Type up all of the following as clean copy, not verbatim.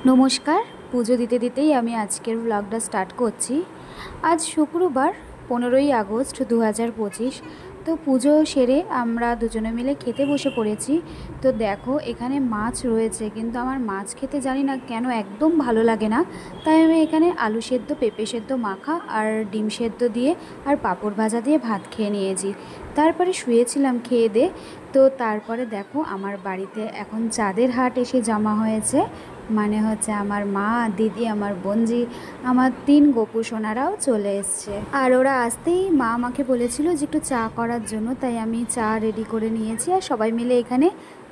নমস্কার। পুজো দিতে দিতেই আমি আজকের ব্লগটা স্টার্ট করছি। আজ শুক্রবার 15ই আগস্ট 2025। তো পুজো সেরে আমরা দুজনে মিলে খেতে বসে পড়েছি। তো দেখো এখানে মাছ রয়েছে, কিন্তু আমার মাছ খেতে জানি না কেন একদম ভালো লাগে না। তাই আমি এখানে আলু সেদ্ধ, পেঁপে সেদ্ধ মাখা আর ডিম সেদ্ধ দিয়ে আর পাঁপড় ভাজা দিয়ে ভাত খেয়ে নিয়েছি। তারপরে শুয়েছিলাম খেয়ে দিয়ে। তো তারপরে দেখো আমার বাড়িতে এখন চাঁদের হাট এসে জমা হয়েছে, মানে হচ্ছে আমার মা, দিদি, আমার বোনজি, আমার 3 গপু সোনারাও চলে এসছে। আর ওরা আসতেই মা আমাকে বলেছিল যে একটু চা করার জন্য, তাই আমি চা রেডি করে নিয়েছি আর সবাই মিলে এখানে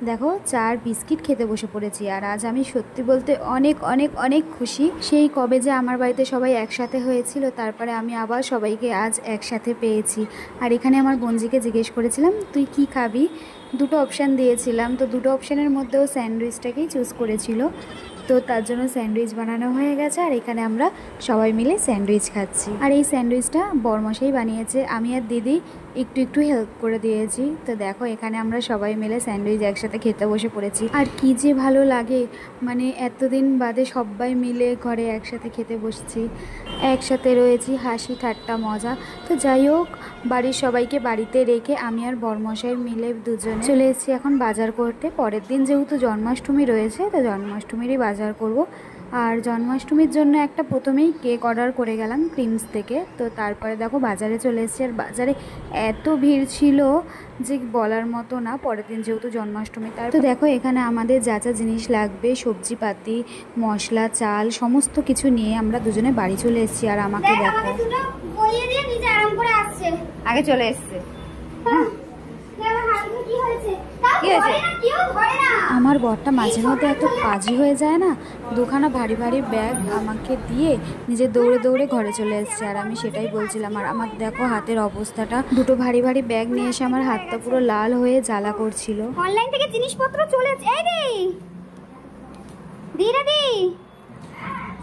দেখো চা আর বিস্কিট খেতে বসে পড়েছি। আর আজ আমি সত্যি বলতে অনেক অনেক অনেক খুশি। সেই কবে যে আমার বাড়িতে সবাই একসাথে হয়েছিল, তারপরে আমি আবার সবাইকে আজ একসাথে পেয়েছি। আর এখানে আমার বোনজিকে জিজ্ঞেস করেছিলাম তুই কি খাবি, দুটো অপশান দিয়েছিলাম, তো দুটো অপশানের মধ্যেও স্যান্ডউইচটাকেই চুজ করেছিল। তো তার জন্য স্যান্ডউইচ বানানো হয়ে গেছে আর এখানে আমরা সবাই মিলে স্যান্ডউইচ খাচ্ছি। আর এই স্যান্ডউইচটা বরমশাই বানিয়েছে, আমি আর দিদি একটু একটু হেল্প করে দিয়েছি। তো দেখো এখানে আমরা সবাই মিলে স্যান্ডউইচ একসাথে খেতে বসে পড়েছি। আর কি যে ভালো লাগে, মানে এতদিন বাদে সবাই মিলে ঘরে একসাথে খেতে বসছি, একসাথে রয়েছি, হাসি ঠাট্টা মজা। তো যাই হোক, বাড়ির সবাইকে বাড়িতে রেখে আমি আর বরমশাই মিলে দুজনে চলে এসেছি এখন বাজার করতে। পরের দিন যেহেতু জন্মাষ্টমী রয়েছে, তো জন্মাষ্টমীরই বাজার করব। আর জন্মাষ্টমীর জন্য একটা প্রথমেই কেক অর্ডার করে গেলাম ক্রিমস থেকে। তো তারপরে দেখো বাজারে চলে এসেছি, আর বাজারে এত ভিড় ছিল যে বলার মতো না। পরের দিন যেহেতু জন্মাষ্টমী, তার তো দেখো এখানে আমাদের যা যা জিনিস লাগবে, সবজিপাতি, মশলা, চাল, সমস্ত কিছু নিয়ে আমরা দুজনে বাড়ি চলে এসেছি। আর আমাকে দেখো আগে চলে এসছে। আমার বরটা মাঝে মধ্যে এত কাজই হয়ে যায় না, দুখানা ভারী ভারী ব্যাগ আমাকে দিয়ে নিজে দৌড়ে দৌড়ে ঘরে চলে এসছে। আর আমি সেটাই বলছিলাম, আর আমার দেখো হাতের অবস্থাটা, দুটো ভারী ভারী ব্যাগ নিয়ে এসে আমার হাতটা পুরো লাল হয়ে জ্বালা করছিল। অনলাইন থেকে জিনিসপত্র চলে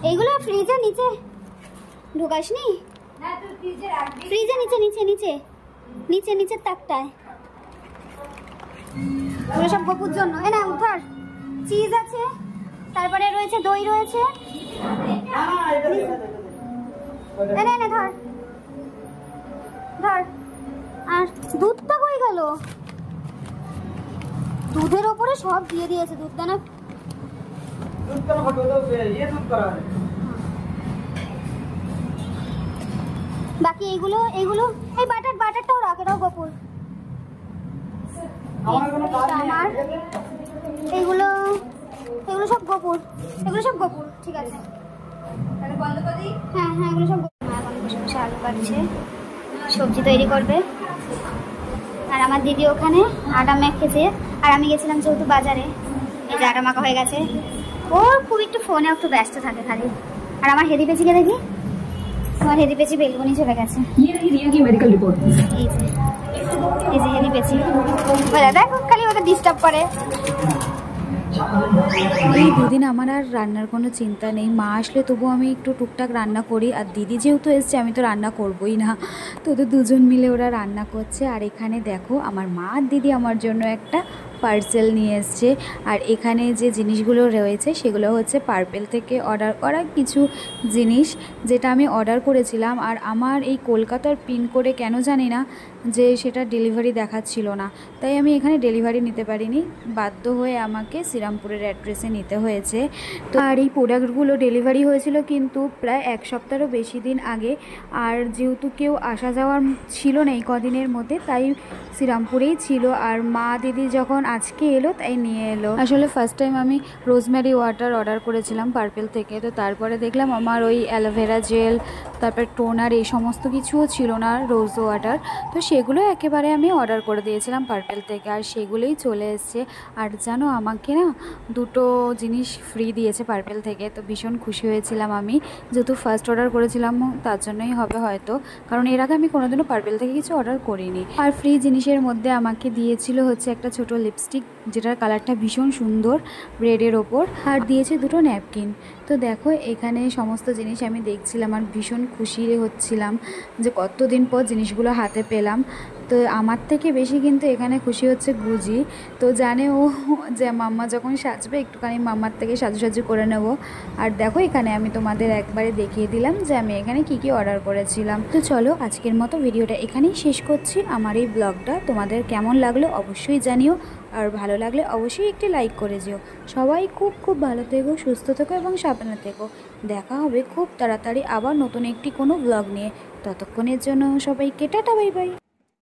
এইগুলো ফ্রিজের নিচে ঢোকাসনি? ফ্রিজের নিচে নিচে নিচে নিচে নিচের তাকটায় ওগুলো সব গপুর জন্য। এ না ধর, চিজ আছে, তারপরে রয়েছে দই রয়েছে। ধর ধর। আর দুধটা কই গেল? দুধের ওপরে সব দিয়ে দিয়েছে, দুধটা না বাকি এইগুলো এইগুলো এই বাটারটাও রাখ, এটাও গপুর। আমার এগুলো এগুলো সব গপুর, এগুলো সব গপুর। ঠিক আছে, হ্যাঁ হ্যাঁ এগুলো সব গপুর। এখন বসে বসে আলু কাটছে, সবজি তৈরি করবে। আর আমার দিদি ওখানে আটা মেখেছে, আর আমি গেছিলাম যেহেতু বাজারে, এই যে আটা মাখা হয়ে গেছে। ওর খুব একটু ফোনে একটু ব্যস্ত থাকে খালি। আর আমার হেদি পেঁচিকে দেখি, আমার হেদি পেঁচি বেলগুনি চলে গেছে। মেডিকেল রিপোর্ট এই যে হেদি পেঁচি দেখো খালি ওদের ডিস্টার্ব করে। এই দুদিন আমার আর রান্নার কোনো চিন্তা নেই, মা আসলে তবু আমি একটু টুকটাক রান্না করি। আর দিদি যেহেতু এসছে আমি তো রান্না করবই না, তো ওদের দুজন মিলে ওরা রান্না করছে। আর এখানে দেখো আমার মা আর দিদি আমার জন্য একটা পার্সেল নিয়ে এসছে। আর এখানে যে জিনিসগুলো রয়েছে সেগুলো হচ্ছে পার্পেল থেকে অর্ডার করা কিছু জিনিস, যেটা আমি অর্ডার করেছিলাম। আর আমার এই কলকাতার পিনকোডে কেন জানি না যে সেটা ডেলিভারি দেখাচ্ছিল না, তাই আমি এখানে ডেলিভারি নিতে পারিনি, বাধ্য হয়ে আমাকে শ্রীরামপুরের অ্যাড্রেসে নিতে হয়েছে। তো আর এই প্রোডাক্টগুলো ডেলিভারি হয়েছিল কিন্তু প্রায় 1 সপ্তাহেরও বেশি দিন আগে। আর যেহেতু কেউ আসা যাওয়ার ছিল না এই কদিনের মধ্যে, তাই শ্রীরামপুরেই ছিল। আর মা দিদি যখন আজকে এলো তাই নিয়ে এলো। আসলে ফার্স্ট টাইম আমি রোজমেরি ওয়াটার অর্ডার করেছিলাম পার্পেল থেকে, তো তারপরে দেখলাম আমার ওই অ্যালোভেরা জেল, তারপর টোনার, এই সমস্ত কিছুও ছিল না, রোজ ওয়াটার। তো সেগুলো একেবারে আমি অর্ডার করে দিয়েছিলাম পার্পেল থেকে, আর সেগুলোই চলে এসছে। আর জানো আমাকে না দুটো জিনিস ফ্রি দিয়েছে পার্পেল থেকে, তো ভীষণ খুশি হয়েছিলাম আমি, যেহেতু ফার্স্ট অর্ডার করেছিলাম তার জন্যই হবে হয়তো, কারণ এর আগে আমি কোনোদিনও পার্পেল থেকে কিছু অর্ডার করিনি। আর ফ্রি জিনিসের মধ্যে আমাকে দিয়েছিল হচ্ছে একটা ছোট লিপস্টিক যেটার কালারটা ভীষণ সুন্দর রেডের ওপর, আর দিয়েছে দুটো ন্যাপকিন। তো দেখো এখানে সমস্ত জিনিস আমি দেখছিলাম আর ভীষণ খুশি হচ্ছিলাম যে কতদিন পর জিনিসগুলো হাতে পেলাম। তো আমার থেকে বেশি কিন্তু এখানে খুশি হচ্ছে গুজি। তো জানে ও যে মাম্মা যখন সাজবে একটুখানি মাম্মার থেকে সাজু করে নেব। আর দেখো এখানে আমি তোমাদের একবারে দেখিয়ে দিলাম যে আমি এখানে কি কি অর্ডার করেছিলাম। তো চলো আজকের মতো ভিডিওটা এখানেই শেষ করছি। আমার এই ব্লগটা তোমাদের কেমন লাগলো অবশ্যই জানিও, আর ভালো লাগলে অবশ্যই একটি লাইক করে যেও। সবাই খুব খুব ভালো থেকো, সুস্থ থেকো এবং সাবধানে থেকো। দেখা হবে খুব তাড়াতাড়ি আবার নতুন একটি কোনো ব্লগ নিয়ে। ততক্ষণের জন্য সবাইকে টাটা বাই বাই।